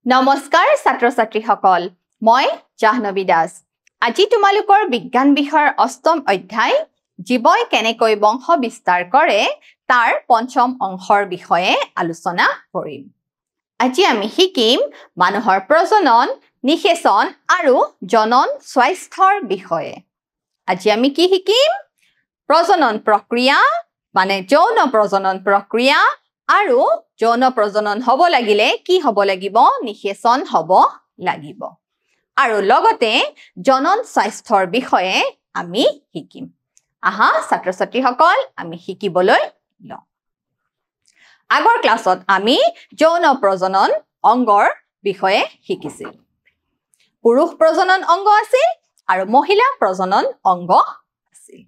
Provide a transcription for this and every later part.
নমস্কাৰ ছাত্ৰ ছাত্ৰীসকল মই জাহ্নবী দাস আজি তোমালোকৰ বিজ্ঞান বিষয়ৰ অষ্টম অধ্যায় জীৱই কেনেকৈ বংশ বিস্তাৰ কৰে তাৰ পঞ্চম অংশৰ বিষয়ে আলোচনা কৰিম আজি আমি শিকিম মানুহৰ প্ৰজনন নিষেচন আৰু জনন স্বাস্থ্যৰ বিষয়ে আজি আমি কি শিকিম প্ৰজনন প্ৰক্ৰিয়া মানে যৌন প্ৰজনন প্ৰক্ৰিয়া আৰু যৌন প্ৰজনন হ'ব লাগিলে কি হ'ব লাগিব নিষেচন হ'ব লাগিব আৰু লগতে জনন স্বাস্থ্যৰ বিষয়ে আমি শিকিম আহা ছাত্ৰ ছাত্ৰীসকল আমি শিকিবলৈ লওঁ আগৰ ক্লাছত আমি যৌন প্ৰজনন অংগৰ বিষয়ে শিকিছিল পুৰুষ প্ৰজনন অংগ আছিল আৰু মহিলা প্ৰজনন অংগ আছিল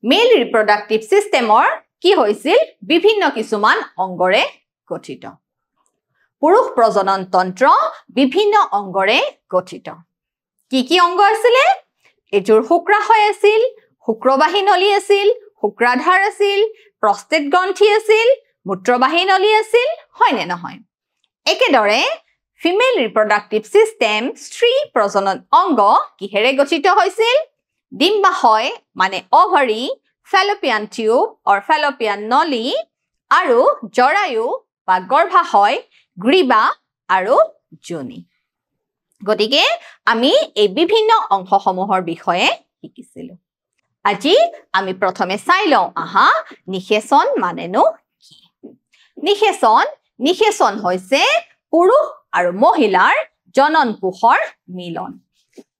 মেল ৰিপ্ৰডাক্টিভ সিস্টেমৰ কি হৈছিল বিভিন্ন কিছুমান অংগৰে গঠিত পুৰুষ প্ৰজনন তন্ত্ৰ বিভিন্ন অংগৰে গঠিত কি অংগ আছিল এজোৰ শুক্ৰাশয় আছিল শুক্ৰবাহী নলী আছিল শুক্ৰাধাৰ আছিল প্ৰস্টেট গ্ৰন্থি আছিল মূত্ৰবাহী নলী আছিল হয়নে নহয় একেদৰে ফিমেল ৰিপ্ৰডাক্টিভ সিস্টেম স্ত্ৰী প্ৰজনন অংগ কিহেৰে গঠিত হৈছিল ডিম্বাশয় মানে ovary fallopian tube or fallopian নলী আৰু জৰায়ু বা গৰ্ভাশয় গ্ৰীবা আৰু যোনি গতিকে আমি এই বিভিন্ন অংশসমূহৰ বিষয়ে শিকিছিলো আজি আমি প্ৰথমে চাই লওঁ আহা নিষেচন মানেনো কি নিষেচন হৈছে পুৰুষ আৰু মহিলাৰ জনন কোষৰ মিলন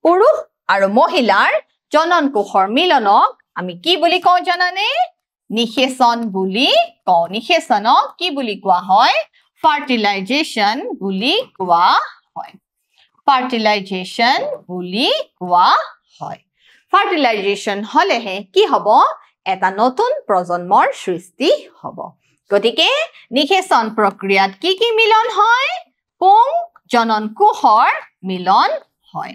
পুৰুষ আৰু মহিলাৰ জনন কোষৰ মিলনক আমি কি বুলি কওঁ জানানে নিষেচন বুলি কওঁ নিষেচনক কি বুলি কোৱা হয় ফাৰ্টিলাইজেশ্যন বুলি কোৱা হয় ফাৰ্টিলাইজেশ্যন হলেহে কি হ'ব এটা নতুন প্ৰজন্মৰ সৃষ্টি হ'ব গতিকে নিষেচন প্ৰক্ৰিয়াত কি মিলন হয় পুং জনন কোষৰ মিলন হয়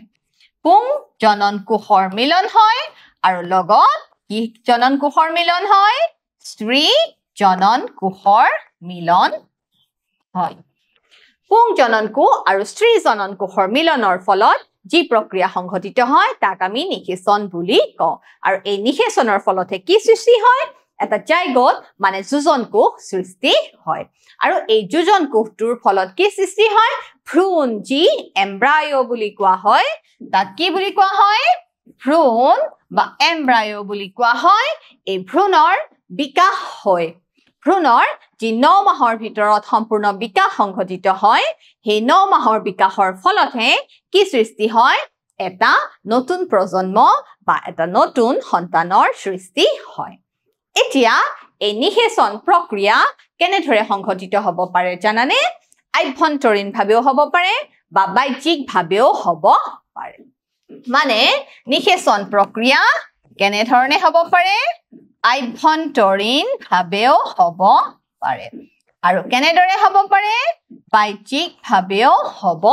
পুং জনন কোষৰ মিলন হয় আৰু লগত কি জনন কোষৰ মিলন হয় স্ত্ৰী জনন কোষৰ মিলন হয় পুং জনন কোষ আৰু স্ত্ৰী জনন কোষৰ মিলনৰ ফলত যি প্ৰক্ৰিয়া সংঘটিত হয় তাক আমি নিষেচন বুলি কওঁ আৰু এই নিষেচনৰ ফলতে কি সৃষ্টি হয় এটা জাইগোট মানে যোজন কোষ সৃষ্টি হয় আৰু এই যোজন কোষটোৰ ফলত কি সৃষ্টি হয় ভ্ৰূণ যি এমব্ৰায়ো বুলি কোৱা হয় তাক কি বুলি কোৱা হয় ভ্ৰূণ বা এমব্ৰায়ো বুলি কোৱা হয় এই ভ্ৰূণৰ বিকাশ হয় ভ্ৰূণৰ যি 9 মাহৰ ভিতৰত সম্পূৰ্ণ বিকাশ সংঘটিত হয় সেই 9 মাহৰ বিকাশৰ ফলতহে কি সৃষ্টি হয় এটা নতুন প্ৰজন্ম বা এটা নতুন সন্তানৰ সৃষ্টি হয় এতিয়া এই নিষেচন প্ৰক্ৰিয়া কেনেদৰে সংঘটিত হ'ব পাৰে জানানে আভ্যন্তৰীণ ভাৱেও হ'ব পাৰে বা বাহ্যিক ভাৱেও হ'ব পাৰে মানে নিষেচন প্ৰক্ৰিয়া কেনেধৰণে হ'ব পাৰে আভ্যন্তৰীণ ভাৱেও হ'ব পাৰে আৰু কেনেদৰে হ'ব পাৰে বাহ্যিক ভাৱেও হ'ব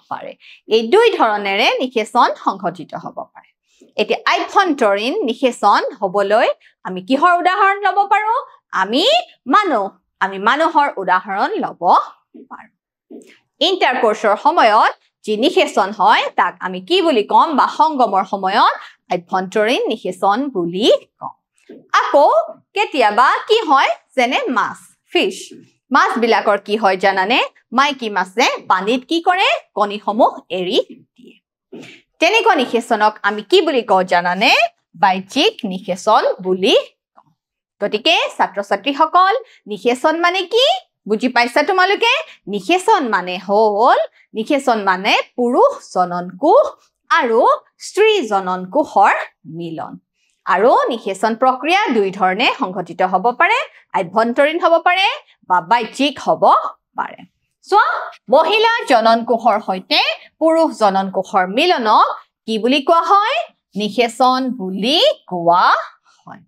পাৰে এই দুই ধৰণেৰে নিষেচন সংঘটিত হ'ব পাৰে এতিয়া আভ্যন্তৰীণ নিষেচন হ'বলৈ আমি কিহৰ উদাহৰণ ল'ব পাৰো আমি মানুহৰ উদাহৰণ ল'ব পাৰো ইণ্টাৰকোৰ্সৰ সময়ত যি নিষেচন হয় তাক আমি কি বুলি কম বা সংগমৰ সময়ত আভ্যন্তৰীণ নিষেচন বুলি কওঁ আকৌ কেতিয়াবা কি হয় যেনে মাছ ফিশ মাছ বিলাকৰ কি হয় জানানে মাইকী মাছে পানীত কি কৰে কণীসমূহ এৰি দিয়ে তেনেকুৱা নিষেচনক আমি কি বুলি কওঁ জানানে বাহ্যিক নিষেচন বুলি কওঁ গতিকে ছাত্ৰ ছাত্ৰীসকল নিষেচন মানে কি বুজি পাইছা তোমালোকে নিষেচন মানে পুৰুষ জনন কোষ আৰু স্ত্ৰী জনন কোষৰ মিলন আৰু নিষেচন প্ৰক্ৰিয়া দুই ধৰণে সংঘটিত হ'ব পাৰে আভ্যন্তৰীণ হ'ব পাৰে বা বাহ্যিক হ'ব পাৰে চোৱা মহিলা জনন কোষৰ সৈতে পুৰুষ জনন কোষৰ মিলনক কি বুলি কোৱা হয় নিষেচন বুলি কোৱা হয়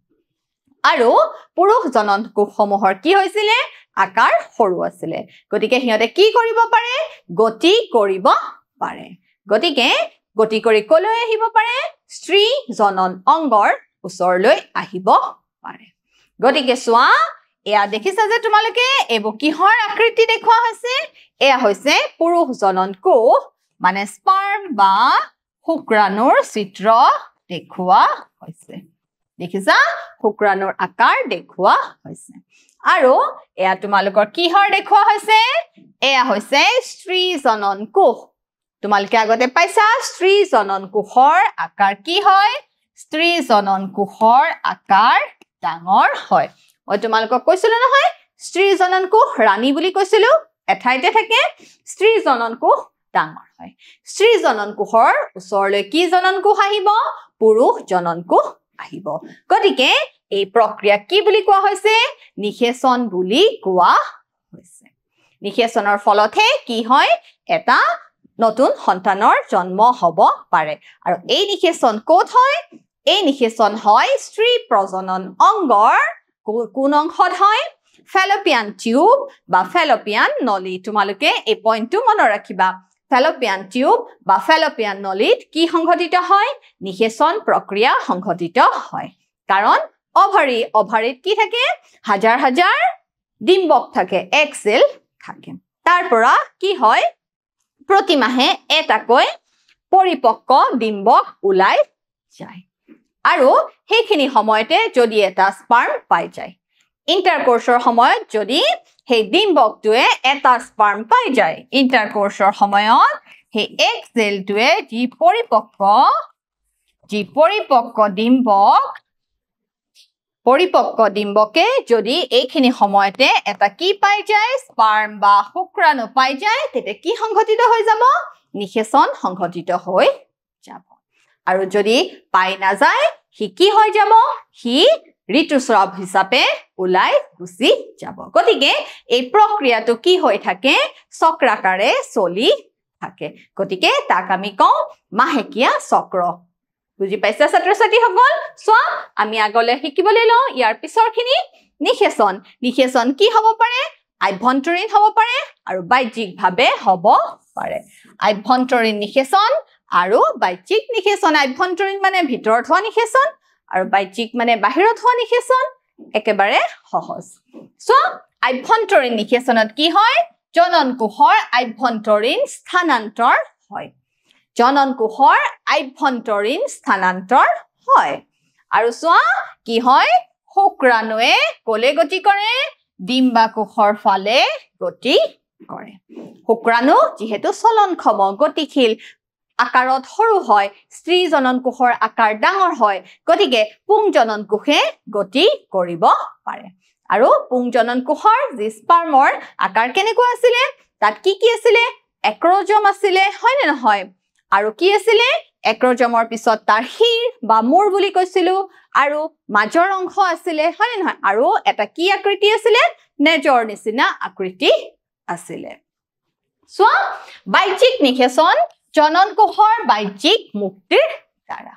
আৰু পুৰুষ জনন কোষসমূহৰ কি হৈছিলে আকাৰ সৰু আছিলে গতিকে সিহঁতে কি কৰিব পাৰে গতি কৰিব পাৰে গতিকে গতি কৰি কলৈ আহিব পাৰে স্ত্ৰী জনন অংগৰ ওচৰলৈ আহিব পাৰে গতিকে চোৱা এয়া দেখিছা যে তোমালোকে এইবোৰ কিহৰ আকৃতি দেখুৱা হৈছে এয়া হৈছে পুৰুষ জনন কোষ মানে স্পাৰ্ম বা শুক্ৰাণুৰ চিত্ৰ দেখুৱা হৈছে দেখিছা শুক্ৰাণুৰ আকাৰ দেখুৱা হৈছে আৰু এয়া তোমালোকৰ কিহৰ দেখুৱা হৈছে এয়া হৈছে স্ত্ৰী জনন কোষ তোমালোকে আগতে পাইছা স্ত্ৰী জনন কোষৰ আকাৰ কি হয় স্ত্ৰী জনন কোষৰ আকাৰ ডাঙৰ হয় মই তোমালোকক কৈছিলো নহয় স্ত্ৰী জনন কোষ ৰাণী বুলি কৈছিলো এঠাইতে থাকে স্ত্ৰী জনন কোষ ডাঙৰ হয় স্ত্ৰী জনন কোষৰ ওচৰলৈ কি জনন কোষ আহিব পুৰুষ জনন কোষ আহিব গতিকে এই প্ৰক্ৰিয়া কি বুলি কোৱা হৈছে নিষেচন বুলি কোৱা হৈছে নিষেচনৰ ফলতহে কি হয় এটা নতুন সন্তানৰ জন্ম হ'ব পাৰে আৰু এই নিষেচন ক'ত হয় এই নিষেচন হয় স্ত্ৰী প্ৰজনন অংগৰ কোন অংশত হয় ফেলোপিয়ান টিউব বা ফেলোপিয়ান নলী তোমালোকে এই পইণ্টটো মনত ৰাখিবা ফেলোপিয়ান টিউব বা ফেলোপিয়ান নলীত কি সংঘটিত হয় নিষেচন প্ৰক্ৰিয়া সংঘটিত হয় কাৰণ অভাৰীত কি থাকে হাজাৰ হাজাৰ ডিম্বক থাকে এগ সেল থাকে তাৰ পৰা কি হয় প্ৰতিমাহে এটাকৈ পৰিপক্ক ডিম্বক ওলাই যায় আৰু সেইখিনি সময়তে যদি এটা স্পাৰ্ম পাই যায় ইন্টাৰকোৰ্সৰ সময়ত যদি সেই ডিম্বকটোৱে এটা স্পাৰ্ম পাই যায় ইন্টাৰকোৰ্সৰ সময়ত সেই এগ সেলটোৱে যি পৰিপক্ক ডিম্বকে যদি এইখিনি সময়তে এটা কি পাই যায় স্পাৰ্ম বা শুক্ৰাণু পাই যায় তেতিয়া কি সংঘটিত হৈ যাব নিষেচন সংঘটিত হৈ যাব আৰু যদি পাই নাযায় হি কি হৈ যাব হি ঋতুস্ৰাৱ হিচাপে ওলাই গুচি যাব গতিকে এই প্ৰক্ৰিয়াটো কি হৈ থাকে চক্ৰাকাৰে চলি থাকে গতিকে তাক আমি কওঁ মাহেকীয়া চক্ৰ বুজি পাইছা ছাত্ৰ ছাত্ৰীসকল চোৱা আমি আগলৈ শিকিবলৈ লওঁ ইয়াৰ পিছৰখিনি নিষেচন কি হ'ব পাৰে আভ্যন্তৰীণ হ'ব পাৰে আৰু বাহ্যিকভাৱে হ'ব পাৰে আভ্যন্তৰীণ নিষেচন আৰু বাহ্যিক নিষেচন আভ্যন্তৰীণ মানে ভিতৰত হোৱা নিষেচন আৰু বাহ্যিক মানে বাহিৰত হোৱা নিষেচন একেবাৰে সহজ চোৱা আভ্যন্তৰীণ নিষেচনত কি হয় জনন কোষৰ আভ্যন্তৰীণ স্থানান্তৰ হয় জনন কোষৰ আভ্যন্তৰীণ স্থানান্তৰ হয় আৰু চোৱা কি হয় শুক্ৰাণুৱে কলে গতি কৰে ডিম্বাকোষৰ ফালে গতি কৰে শুক্ৰাণু যিহেতু চলনক্ষম গতিশীল আকাৰত সৰু হয় স্ত্ৰী জনন কোষৰ আকাৰ ডাঙৰ হয় গতিকে পুংজনন কোষে গতি কৰিব পাৰে আৰু পুংজনন কোষৰ যি স্পাৰ্মৰ আকাৰ কেনেকুৱা আছিলে তাত কি আছিলে এক্ৰজম আছিলে হয় নে নহয় আৰু কি আছিলে এক্ৰজমৰ পিছত তাৰ শিৰ বা মূৰ বুলি কৈছিলো আৰু মাজৰ অংশ আছিলে হয় নে নহয় আৰু এটা কি আকৃতি আছিলে নেজৰ নিচিনা আকৃতি আছিলে চোৱা বাহ্যিক নিষেচন জনন কোষৰ বাহ্যিক মুক্তিৰ দ্বাৰা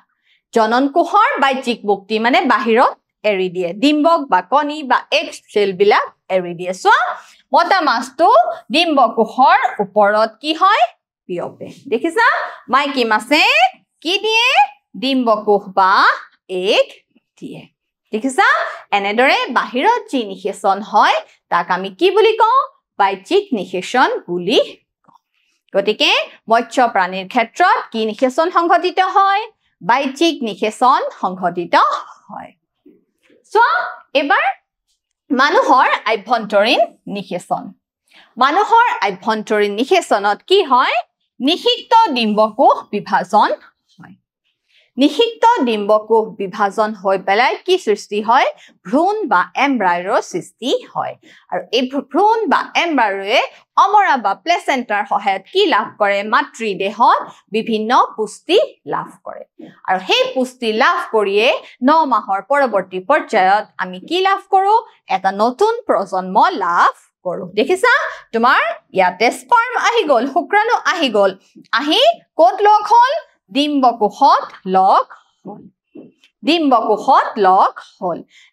জনন কোষৰ বাহ্যিক মুক্তি মানে বাহিৰত এৰি দিয়ে ডিম্বক বা কণী বা এগ সেল বিলাক এৰি দিয়ে চোৱা মতা মাছটো ডিম্বকোষৰ ওপৰত কি হয় বিয়পে দেখিছা মাইকী মাছে কি দিয়ে ডিম্বকোষ বা এগ দিয়ে দেখিছা এনেদৰে বাহিৰত যি নিষেচন হয় তাক আমি কি বুলি কওঁ বাহ্যিক নিষেচন বুলি কওঁ গতিকে মৎস্য প্ৰাণীৰ ক্ষেত্ৰত কি নিষেচন সংঘটিত হয় বাহ্যিক নিষেচন সংঘটিত হয় চোৱা এবাৰ মানুহৰ আভ্যন্তৰীণ নিষেচনত কি হয় নিষিক্ত ডিম্বকোষ বিভাজন হয় নিষিক্ত ডিম্বকোষ বিভাজন হৈ পেলাই কি সৃষ্টি হয় ভ্ৰূণ বা এম্ব্ৰায়ৰ সৃষ্টি হয় আৰু এই ভ্ৰূণ বা এম্ব্ৰায়ৰে অমৰা বা প্লেচেণ্টাৰ সহায়ত কি লাভ কৰে মাতৃ দেহত বিভিন্ন পুষ্টি লাভ কৰে আৰু সেই পুষ্টি লাভ কৰিয়ে 9 মাহৰ পৰৱৰ্তী পৰ্যায়ত আমি কি লাভ কৰো এটা নতুন প্ৰজন্ম লাভ কৰো দেখিছা তোমাৰ ইয়াতে স্পাৰ্ম আহি গল শুক্ৰাণু আহি গল আহি ক'ত লগ হল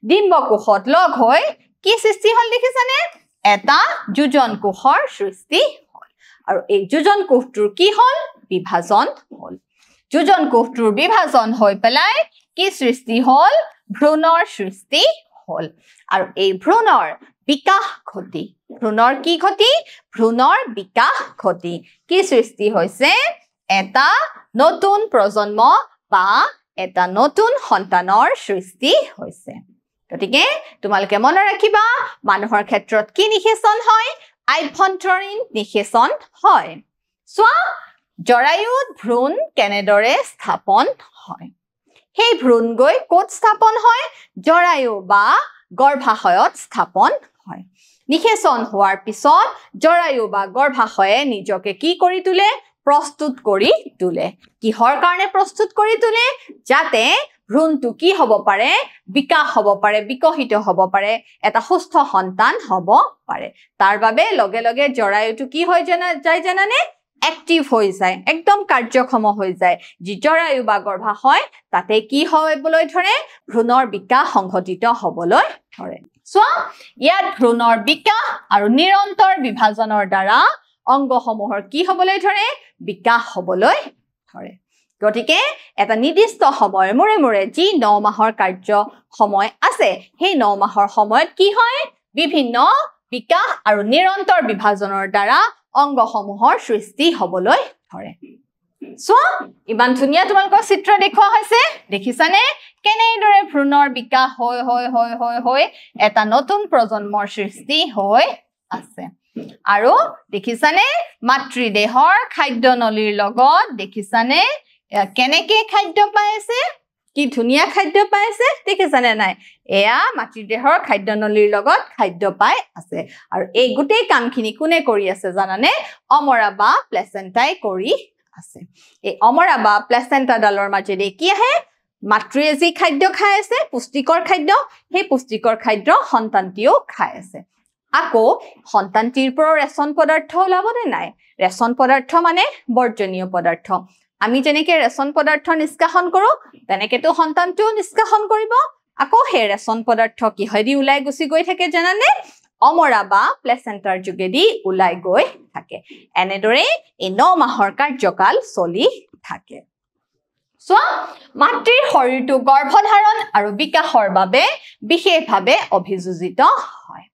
ডিম্বকোষত লগ হৈ কি সৃষ্টি হল দেখিছানে এটা যোজন কোষৰ সৃষ্টি হল আৰু এই যোজন কোষটোৰ কি হল বিভাজন হল যোজন কোষটোৰ বিভাজন হৈ পেলাই কি সৃষ্টি হল ভ্ৰূণৰ সৃষ্টি হল আৰু এই ভ্ৰূণৰ বিকাশ ঘটি ভ্ৰূণৰ কি ঘটি ভ্ৰূণৰ বিকাশ ঘটি কি সৃষ্টি হৈছে এটা নতুন প্ৰজন্ম বা এটা নতুন সন্তানৰ সৃষ্টি হৈছে গতিকে তোমালোকে মনত ৰাখিবা মানুহৰ ক্ষেত্ৰত কি নিষেচন হয় আভ্যন্তৰীণ নিষেচন হয় সোৱা জৰায়ুত ভ্ৰূণ কেনেদৰে স্থাপন হয় সেই ভ্ৰূণ গৈ ক'ত স্থাপন হয় জৰায়ু বা গৰ্ভাশয়ত স্থাপন হয় নিষেচন হোৱাৰ পিছত জৰায়ু বা গৰ্ভাশয়ে নিজকে কি কৰি তোলে প্ৰস্তুত কৰি তোলে কিহৰ কাৰণে প্ৰস্তুত কৰি তোলে যাতে ভ্ৰূণটো কি হ'ব পাৰে বিকাশ হ'ব পাৰে বিকশিত হ'ব পাৰে এটা সুস্থ সন্তান হ'ব পাৰে তাৰ বাবে লগে লগে জৰায়ুটো কি হৈ যায় জানানে এক্টিভ হৈ যায় একদম কাৰ্যক্ষম হৈ যায় যি জৰায়ু বা গৰ্ভাশয় তাতে কি হ'বলৈ ধৰে ভ্ৰূণৰ বিকাশ সংঘটিত হ'বলৈ ধৰে সো ইয়াত ভ্ৰূণৰ বিকাশ আৰু নিৰন্তৰ বিভাজনৰ দ্বাৰা অংগসমূহৰ কি হ'বলৈ ধৰে বিকাশ হ'বলৈ ধৰে গতিকে এটা নিৰ্দিষ্ট সময়ৰ মূৰে মূৰে যি 9 মাহৰ কাৰ্য সময় আছে সেই 9 মাহৰ সময়ত কি হয় বিভিন্ন বিকাশ আৰু নিৰন্তৰ বিভাজনৰ দ্বাৰা অংগসমূহৰ সৃষ্টি হ'বলৈ ধৰে সো ইমান ধুনীয়া তোমালোকৰ চিত্ৰ দেখুৱা হৈছে দেখিছানে কেনেদৰে ভ্ৰূণৰ বিকাশ হৈ এটা নতুন প্ৰজন্মৰ সৃষ্টি হৈ আছে আৰু দেখিছানে মাতৃদেহৰ খাদ্যনলীৰ লগত দেখিছানে কেনেকে খাদ্য পাই আছে কি ধুনীয়া খাদ্য পাই আছে দেখিছানে নাই এয়া মাতৃদেহৰ খাদ্যনলীৰ লগত খাদ্য পাই আছে আৰু এই গোটেই কামখিনি কোনে কৰি আছে জানানে অমৰা বা প্লেচেণ্টাই কৰি আছে এই অমৰা বা প্লেচেণ্টা ডালৰ মাজেৰে কি আহে মাতৃয়ে যি খাদ্য খাই আছে পুষ্টিকৰ খাদ্য সেই পুষ্টিকৰ খাদ্য সন্তানটিও খাই আছে আকৌ সন্তানটিৰ পৰা ৰেচন পদাৰ্থ ওলাবনে নাই ৰেচন পদাৰ্থ মানে বৰ্জনীয় পদাৰ্থ আমি যেনেকে ৰেচন পদাৰ্থ নিষ্কাশন কৰো তেনেকেতো সন্তানটিও নিষ্কাশন কৰিব আকৌ সেই ৰেচন পদাৰ্থ কি হয় দি ওলাই গুচি গৈ থাকে জানানে অমৰা বা প্লেচেণ্টাৰ যোগেদি ওলাই গৈ থাকে এনেদৰে এই 9 মাহৰ কাৰ্যকাল চলি থাকে সো মাতৃৰ শৰীৰটো গৰ্ভধাৰণ আৰু বিকাশৰ বাবে বিশেষভাৱে অভিযোজিত হয়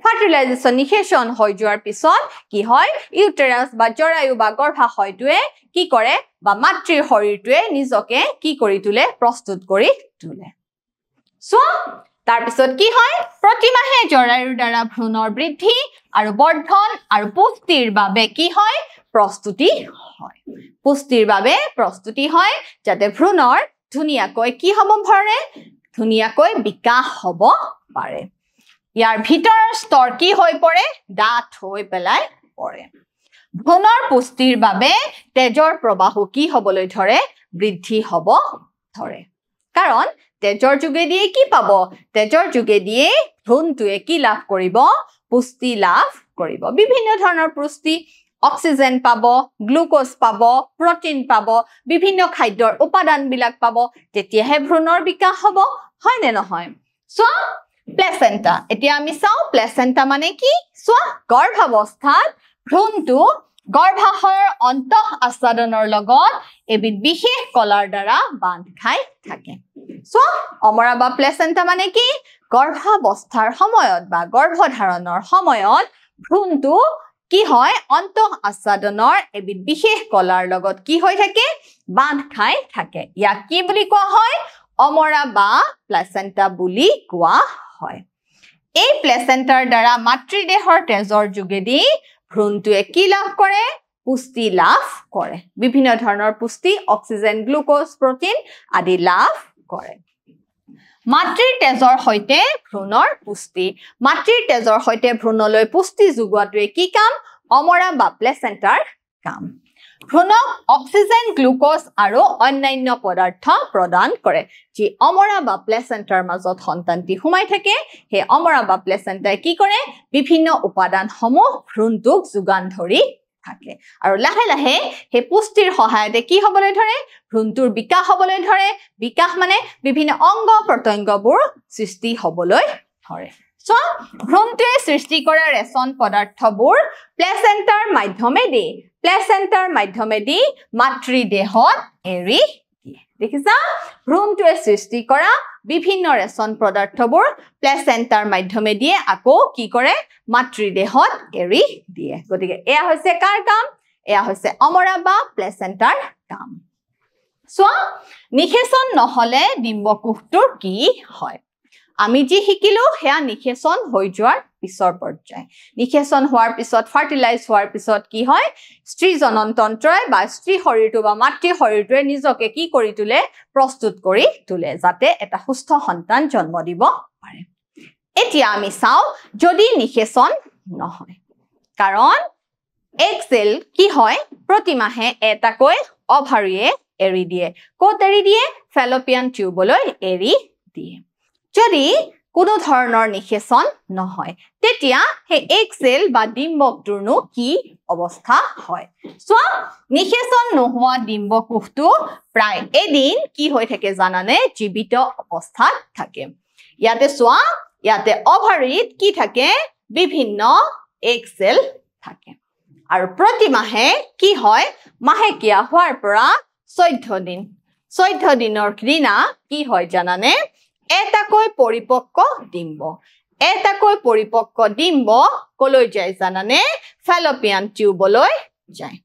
ফাৰ্টিলাইজেশ্যন নিষেচন হৈ যোৱাৰ পিছত কি হয় ইউটেৰাছ বা জৰায়ু বা গৰ্ভাশয়টোৱে কি কৰে বা মাতৃৰ শৰীৰটোৱে নিজকে কি কৰি তোলে প্ৰস্তুত কৰি তোলে সো তাৰ পিছত কি হয় প্ৰতিমাহে জৰায়ুৰ দ্বাৰা ভ্ৰূণৰ বৃদ্ধি আৰু বৰ্ধন আৰু পুষ্টিৰ বাবে কি হয় প্ৰস্তুতি হয় পুষ্টিৰ বাবে প্ৰস্তুতি হয় যাতে ভ্ৰূণৰ ধুনীয়াকৈ কি হ'ব পাৰে ধুনীয়াকৈ বিকাশ হ'ব পাৰে ইয়াৰ ভিতৰৰ স্তৰ কি হৈ পৰে ডাঠ হৈ পেলাই পৰে ভ্ৰূণৰ পুষ্টিৰ বাবে তেজৰ প্ৰবাহ কি হ'বলৈ ধৰে বৃদ্ধি হ'ব ধৰে কাৰণ তেজৰ যোগেদি কি পাব তেজৰ যোগেদি ভ্ৰূণটোৱে কি লাভ কৰিব পুষ্টি লাভ কৰিব বিভিন্ন ধৰণৰ পুষ্টি অক্সিজেন পাব গ্লুকোজ পাব প্ৰটিন পাব বিভিন্ন খাদ্যৰ উপাদান বিলাক পাব তেতিয়াহে ভ্ৰূণৰ বিকাশ হ'ব হয় নে নহয় সো প্লেচেণ্টা এতিয়া আমি চাও প্লেচেণ্টা মানে কি সোৱা গৰ্ভাৱস্থাত ভ্ৰূণটো গৰ্ভাশয়ৰ অন্তঃ আচ্ছাদনৰ লগত এবিধ বিশেষ কলাৰ দ্বাৰা বান্ধ খাই থাকে সো অমৰা বা প্লেচেণ্টা মানে কি গৰ্ভাৱস্থাৰ সময়ত বা গৰ্ভধাৰণৰ সময়ত ভ্ৰূণটো কি হয় অন্তঃ আচ্ছাদনৰ এবিধ বিশেষ কলাৰ লগত কি হৈ থাকে বান্ধ খাই থাকে ইয়াক কি বুলি কোৱা হয় অমৰা বা প্লেচেণ্টা বুলি কোৱা হয় এই প্লেচেণ্টাৰ দ্বাৰা মাতৃদেহৰ তেজৰ যোগেদি ভ্ৰূণটোৱে কি লাভ কৰে পুষ্টি লাভ কৰে বিভিন্ন ধৰণৰ পুষ্টি অক্সিজেন গ্লুকোজ প্ৰটিন আদি লাভ কৰে মাতৃৰ তেজৰ সৈতে ভ্ৰূণৰ পুষ্টি মাতৃৰ তেজৰ সৈতে ভ্ৰূণলৈ পুষ্টি যোগোৱাটোৱে কি কাম অমৰা বা প্লেচেণ্টাৰ কাম ভ্ৰূণক অক্সিজেন গ্লুকোজ আৰু অন্যান্য পদাৰ্থ প্ৰদান কৰে যি অমৰা বা প্লেচেণ্টাৰ মাজত সন্তানটি সোমাই থাকে সেই অমৰা বা প্লেচেণ্টাই কি কৰে বিভিন্ন উপাদানসমূহ ভ্ৰূণটোক যোগান ধৰি থাকে আৰু লাহে লাহে সেই পুষ্টিৰ সহায়তে কি হ'বলৈ ধৰে ভ্ৰূণটোৰ বিকাশ হ'বলৈ ধৰে বিকাশ মানে বিভিন্ন অংগ প্ৰত্যংগবোৰ সৃষ্টি হ'বলৈ ধৰে সো ভ্ৰূণটোৱে সৃষ্টি কৰা ৰেচন পদাৰ্থবোৰ প্লেচেণ্টাৰ মাধ্যমেদি মাতৃদেহত এৰি দিয়ে দেখিছা ভ্ৰূণটোৱে সৃষ্টি কৰা বিভিন্ন ৰেচন পদাৰ্থবোৰ প্লেচেণ্টাৰ মাধ্যমে দিয়ে আকৌ কি কৰে মাতৃদেহত এৰি দিয়ে গতিকে এয়া হৈছে কাৰ কাম এয়া হৈছে অমৰা বা প্লেচেণ্টাৰ কাম সো নিষেচন নহলে ডিম্বকোষটোৰ কি হয় আমি যি শিকিলো হেয়া নিষেচন হৈ যোৱাৰ পিছৰ পৰ্যায় নিষেচন হোৱাৰ পিছত ফাৰ্টিলাইজ হোৱাৰ পিছত কি হয় স্ত্ৰী জননতন্ত্ৰই বা স্ত্ৰী শৰীৰটো বা মাতৃ শৰীৰটোৱে নিজকে কি কৰি তোলে প্ৰস্তুত কৰি তোলে যাতে এটা সুস্থ সন্তান জন্ম দিব পাৰে এতিয়া আমি চাও যদি নিষেচন নহয় কাৰণ এক সেল কি হয় প্ৰতিমাহে এটাকৈ অভাৰীয়ে এৰি দিয়ে কোত এৰি দিয়ে ফেলোপিয়ান টিউবলৈ এৰি দিয়ে যদি কোনো ধৰণৰ নিষেচন নহয় তেতিয়া হে এক সেল বা ডিম্বকটোৰনো কি অৱস্থা হয় সো নিষেচন নোহোৱা ডিম্বকোষটো প্ৰায় এদিন কি হৈ থাকে জানানে জীৱিত অৱস্থাত থাকে ইয়াতে সোৱা ইয়াতে অভাৰীত কি থাকে বিভিন্ন এক সেল থাকে আৰু প্ৰতিমাহে কি হয় মাহেকিয়া হোৱাৰ পৰা 14 দিনৰ দিনা কি হয় জানানে এটাকৈ পৰিপক্ক ডিম্ব কলৈ যায় জানানে ফেলোপিয়ান টিউবলৈ যায়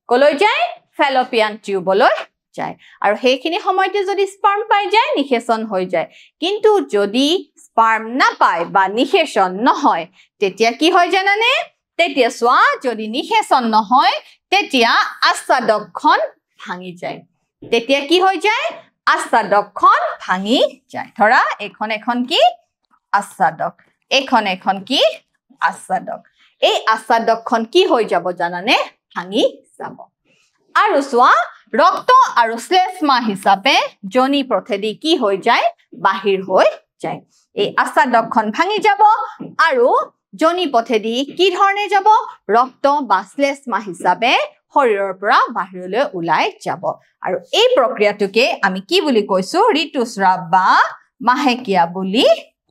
কলৈ যায় ফেলোপিয়ান টিউবলৈ যায় আৰু সেইখিনি সময়তে যদি স্পাৰ্ম পাই যায় নিষেচন হৈ যায় কিন্তু যদি স্পাৰ্ম না পায় বা নিষেচন নহয় তেতিয়া কি হয় জানানে তেতিয়া সোৱা যদি নিষেচন নহয় তেতিয়া আস্বাদকখন ভাঙি যায় তেতিয়া কি হৈ যায় আস্বাদকখন ভাঙি যায় ধৰা এখন কি আস্বাদক এখন কি আস্বাদক এই আস্বাদকখন কি হৈ যাব জানানে ভাঙি যাব আৰু সোৱা ৰক্ত আৰু শ্লেষ্মা হিচাপে জনি পথেদি কি হৈ যায় বাহিৰ হৈ যায় এই আস্বাদকখন ভাঙি যাব আৰু জনি পথেদি কি ধৰণে যাব ৰক্ত বা শ্লেষ্মা হিচাপে শৰীৰৰ পৰা বাহিৰলৈ ওলাই যাব আৰু এই প্ৰক্ৰিয়াটোকে আমি কি বুলি কৈছো ঋতুস্ৰাৱ বা মাহেকিয়া বুলি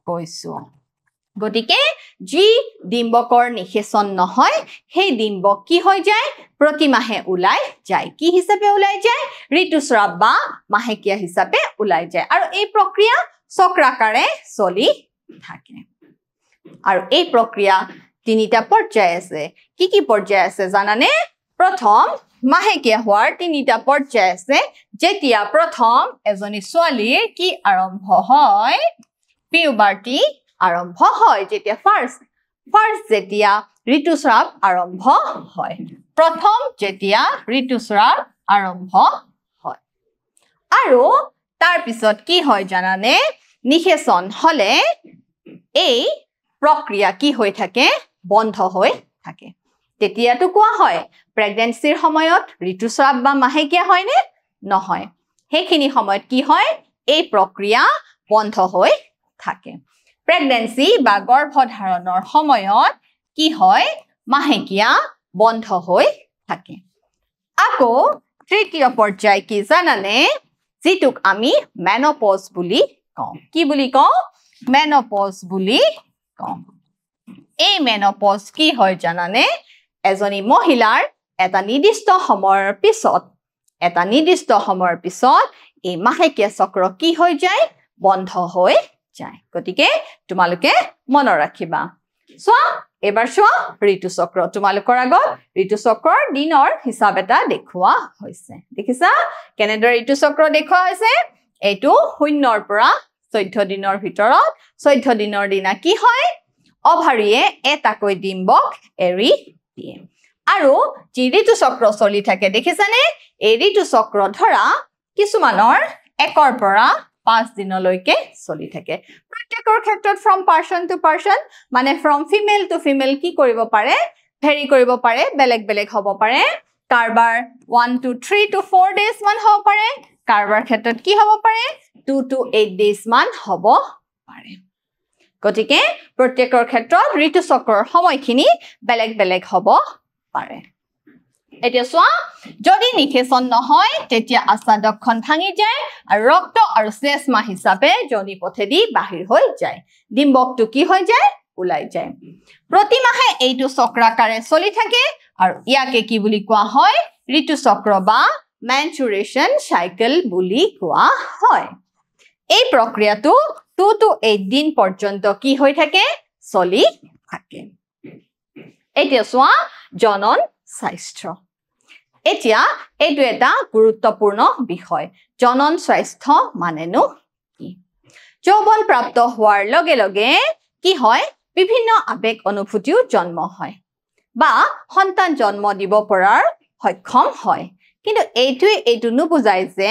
কৈছো গতিকে যি ডিম্বকৰ নিষেচন নহয় সেই ডিম্বক কি হৈ যায় প্ৰতিমাহে ওলাই যায় কি হিচাপে ওলাই যায় ঋতুস্ৰাৱ বা মাহেকিয়া হিচাপে ওলাই যায় আৰু এই প্ৰক্ৰিয়া চক্ৰাকাৰে চলি থাকে আৰু এই প্ৰক্ৰিয়া তিনিটা পৰ্যায় আছে কি পৰ্যায় আছে জানানে প্ৰথম মাহেকিয়া হোৱাৰ তিনিটা পৰ্যায় আছে যেতিয়া প্ৰথম এজনী ছোৱালীৰ কি আৰম্ভ হয় পিউবাৰ্টি আৰম্ভ হয় যেতিয়া ফাৰ্স্ট যেতিয়া ঋতুস্ৰাৱ আৰম্ভ হয় প্ৰথম যেতিয়া ঋতুস্ৰাৱ আৰম্ভ হয় আৰু তাৰ পিছত কি হয় জানানে নিষেচন হলে এই প্ৰক্ৰিয়া কি হৈ থাকে বন্ধ হৈ থাকে তেতিয়াটো কোৱা হয় প্ৰেগনেন্সিৰ সময়ত ঋতুস্ৰাৱ বা মাহেকিয়া হয়নে নহয় সেইখিনি সময়ত কি হয় এই প্ৰক্ৰিয়া বন্ধ হৈ থাকে প্ৰেগনেন্সি বা গৰ্ভধাৰণৰ সময়ত কি হয় মাহেকিয়া বন্ধ হৈ থাকে আকৌ তৃতীয় পৰ্যায় কি জানানে যিটোক আমি মেনোপজ বুলি কওঁ কি বুলি কওঁ মেনোপজ বুলি কওঁ এই মেনোপজ কি হয় জানানে এজনী মহিলাৰ এটা নিৰ্দিষ্ট সময়ৰ পিছত এই মাহেকিয়া চক্ৰ কি হৈ যায় বন্ধ হৈ যায় গতিকে তোমালোকে মনত ৰাখিবা সোৱা এবাৰ সোৱা ঋতুচক্ৰ তোমালোকৰ আগত ঋতুচক্ৰৰ দিনৰ হিচাপ এটা দেখুওৱা হৈছে দেখিছা কেনেদৰে ঋতুচক্ৰ দেখুওৱা হৈছে এইটো 0 পৰা 14 দিনৰ ভিতৰত 14 দিনৰ দিনা কি হয় অভাৰীয়ে এটাকৈ ডিম্বক এৰি দিয়ে আৰু যি ঋতুচক্ৰ চলি থাকে দেখিছানে এই ঋতুচক্ৰ ধৰা কিছুমানৰ 1 পৰা 5 দিনলৈকে চলি থাকে প্ৰত্যেকৰ ক্ষেত্ৰত ফ্ৰম পাৰ্সন টু পাৰ্সন মানে ফ্ৰম ফিমেল টু ফিমেল কি কৰিব পাৰে ভেৰি কৰিব পাৰে বেলেগ হ'ব পাৰে কাৰবাৰ 1 to 3 to 4 days মান হ'ব পাৰে কাৰবাৰ ক্ষেত্ৰত কি হ'ব পাৰে 2 to 8 days মান হ'ব পাৰে গতিকে প্ৰত্যেকৰ ক্ষেত্ৰত ঋতুচক্ৰৰ সময়খিনি বেলেগ হ'ব পাৰে এতিয়া সোৱা যদি নিষেচন নহয় তেতিয়া আস্বাদকখন ভাঙি যায় আৰু ৰক্ত আৰু শ্লেষ্মা হিচাপে জনি পথেদি বাহিৰ হৈ যায় ডিম্বকটো কি হৈ যায় ওলাই যায় প্ৰতিমাহে এইটো চক্ৰাকাৰে চলি থাকে আৰু ইয়াকে কি বুলি কোৱা হয় ঋতুচক্ৰ বা মেনচুৰেশ্যন চাইকেল বুলি কোৱা হয় এই প্ৰক্ৰিয়াটো 2 to 8 দিন পৰ্যন্ত কি হৈ থাকে চলি থাকে এতিয়া চোৱা জনন স্বাস্থ্য এতিয়া এইটো এটা গুৰুত্বপূৰ্ণ বিষয় জনন স্বাস্থ্য মানেনো কি যৌৱন প্ৰাপ্ত হোৱাৰ লগে লগে কি হয় বিভিন্ন আবেগ অনুভূতিও জন্ম হয় বা সন্তান জন্ম দিব পৰাৰ সক্ষম হয় কিন্তু এইটো নুবুজায় যে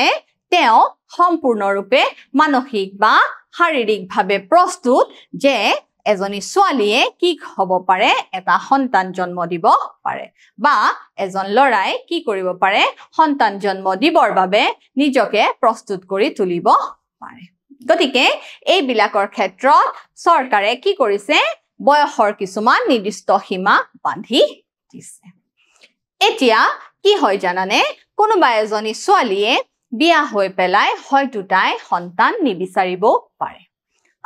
তেওঁ সম্পূৰ্ণৰূপে মানসিক বা শাৰীৰিকভাৱে প্ৰস্তুত যে এজনী ছোৱালীয়ে কি হ'ব পাৰে এটা সন্তান জন্ম দিব পাৰে বা এজন ল'ৰাই কি কৰিব পাৰে সন্তান জন্ম দিবৰ বাবে নিজকে প্ৰস্তুত কৰি তুলিব পাৰে গতিকে এই বিলাকৰ ক্ষেত্ৰত চৰকাৰে কি কৰিছে বয়সৰ কিছুমান নিৰ্দিষ্ট সীমা বান্ধি দিছে এতিয়া কি হয় জানানে কোনোবা এজনী ছোৱালীয়ে বিয়া হৈ পেলাই হয়তো তাই সন্তান নিবিচাৰিব পাৰে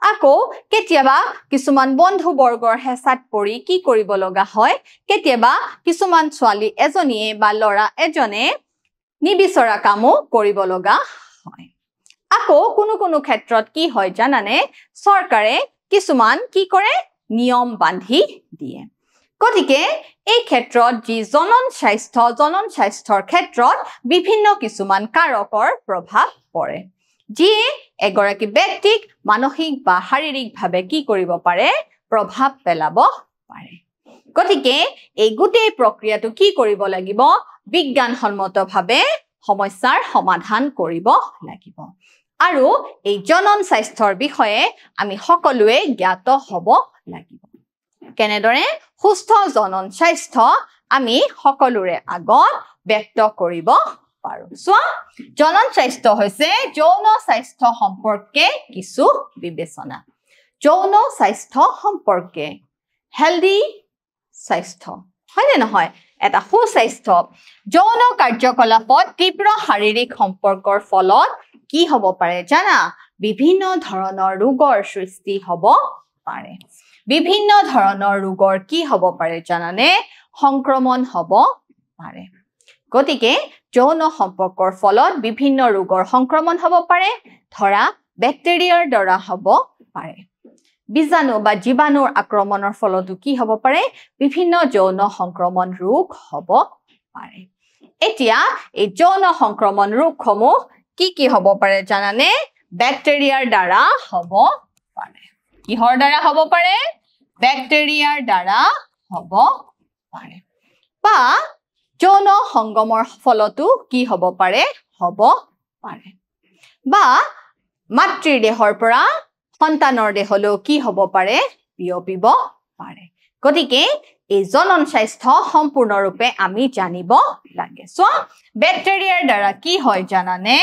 আকৌ কেতিয়াবা কিছুমান বন্ধু বৰ্গৰ হেঁচাত পৰি কি কৰিব লগা হয় কেতিয়াবা কিছুমান ছোৱালী এজনীয়ে বা ল'ৰা এজনে নিবিচৰা কামো কৰিব লগা হয় আকৌ কোনো ক্ষেত্ৰত কি হয় জানানে চৰকাৰে কিছুমান কি কৰে নিয়ম বান্ধি দিয়ে গতিকে এই ক্ষেত্ৰত যি জনন স্বাস্থ্যৰ ক্ষেত্ৰত বিভিন্ন কিছুমান কাৰকৰ প্ৰভাৱ পৰে যিয়ে এগৰাকী ব্যক্তিক মানসিক বা শাৰীৰিকভাৱে কি কৰিব পাৰে প্ৰভাৱ পেলাব পাৰে গতিকে এই গোটেই প্ৰক্ৰিয়াটো কি কৰিব লাগিব বিজ্ঞানসন্মতভাৱে সমস্যাৰ সমাধান কৰিব লাগিব আৰু এই জনন স্বাস্থ্যৰ বিষয়ে আমি সকলোৱে জ্ঞাত হ'ব লাগিব কেনেদৰে সুস্থ জনন স্বাস্থ্য আমি সকলোৰে আগত ব্যক্ত কৰিব পাৰো চোৱা জনন স্বাস্থ্য হৈছে যৌন স্বাস্থ্য সম্পৰ্কে কিছু বিবেচনা যৌন স্বাস্থ্য সম্পৰ্কে হেলদি স্বাস্থ্য হয়নে নহয় এটা সুস্বাস্থ্য যৌন কাৰ্যকলাপত তীব্ৰ শাৰীৰিক সম্পৰ্কৰ ফলত কি হ'ব পাৰে জানা বিভিন্ন ধৰণৰ ৰোগৰ সৃষ্টি হ'ব পাৰে বিভিন্ন ধৰণৰ ৰোগৰ কি হ'ব পাৰে জানানে সংক্ৰমণ হ'ব পাৰে গতিকে যৌন সম্পৰ্কৰ ফলত বিভিন্ন ৰোগৰ সংক্ৰমণ হ'ব পাৰে ধৰা বেক্টেৰিয়াৰ দ্বাৰা হ'ব পাৰে বীজাণু বা জীৱাণুৰ আক্ৰমণৰ ফলতো কি হ'ব পাৰে বিভিন্ন যৌন সংক্ৰমণ ৰোগ হ'ব পাৰে এতিয়া এই যৌন সংক্ৰমণ ৰোগসমূহ কি হ'ব পাৰে জানানে বেক্টেৰিয়াৰ দ্বাৰা হ'ব পাৰে কিহৰ দ্বাৰা হ'ব পাৰে বেক্টেৰিয়াৰ দ্বাৰা হ'ব পাৰে বা যৌন সংগমৰ ফলতো কি হ'ব পাৰে বা মাতৃৰ দেহৰ পৰা সন্তানৰ দেহলৈ কি হ'ব পাৰে বিয়পিব পাৰে গতিকে এই জনন স্বাস্থ্য সম্পূৰ্ণৰূপে আমি জানিব লাগে চোৱা বেক্টেৰিয়াৰ দ্বাৰা কি হয় জানানে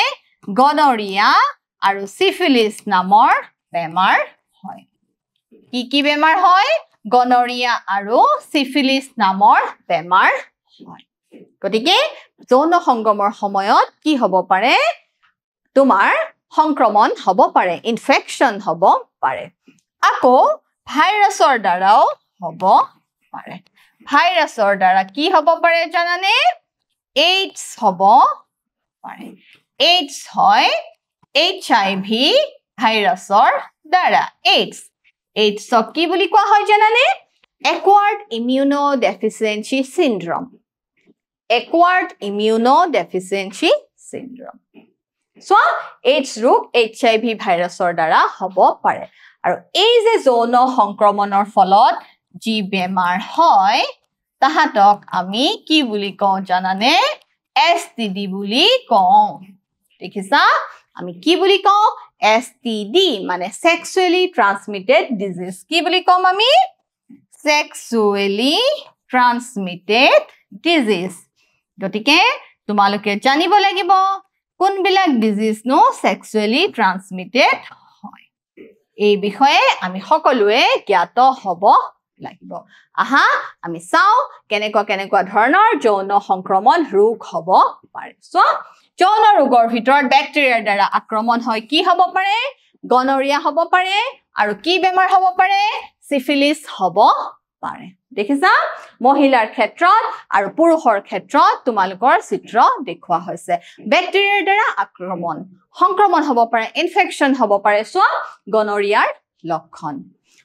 গনৰিয়া আৰু সিফিলিস নামৰ বেমাৰ হয় কি বেমাৰ হয় গনৰিয়া আৰু সিফিলিস নামৰ বেমাৰ হয় গতিকে যৌন সংগমৰ সময়ত কি হ'ব পাৰে তোমাৰ সংক্ৰমণ হ'ব পাৰে ইনফেকশন হ'ব পাৰে আকৌ ভাইৰাছৰ দ্বাৰাও হ'ব পাৰে ভাইৰাছৰ দ্বাৰা কি হ'ব পাৰে জানানে এইডছ হ'ব পাৰে এইডছ হয় HIV ভাইৰাছৰ দ্বাৰা এইডছক কি বুলি কোৱা হয় জানানে acquired immunodeficiency syndrome so AIDS ৰোগ HIV ভাইৰাছৰ দ্বাৰা হ'ব পাৰে আৰু এই যে যৌন সংক্ৰমণৰ ফলত যি বেমাৰ হয় তাহাতক আমি কি বুলি কওঁ জানানে STD বুলি কওঁ দেখিছা আমি কি বুলি কওঁ STD মানে sexually transmitted disease কি বুলি কম আমি sexually transmitted disease গতিকে তোমালোকে জানিব লাগিব কোনবিলাক ডিজিজ নো sexually transmitted হয় এই বিষয়ে আমি সকলোৱে জ্ঞাত হ'ব লাগিব আহা আমি চাও কেনেকুৱা ধৰণৰ যৌন সংক্ৰমণ ৰোগ হ'ব পাৰে সো যৌন ৰোগৰ ভিতৰত বেক্টেৰিয়াৰ দ্বাৰা আক্ৰমণ হয় কি হ'ব পাৰে গনৰিয়া হ'ব পাৰে আৰু কি বেমাৰ হ'ব পাৰে সিফিলিস হ'ব পাৰে দেখিছা মহিলাৰ ক্ষেত্ৰত আৰু পুৰুষৰ ক্ষেত্ৰত তোমালোকৰ চিত্ৰ দেখুৱা হৈছে ব্যাক্টেৰিয়াৰ দ্বাৰা আক্ৰমণ সংক্ৰমণ হ'ব পাৰে ইনফেকশন হ'ব পাৰে সো গনৰিয়াৰ লক্ষণ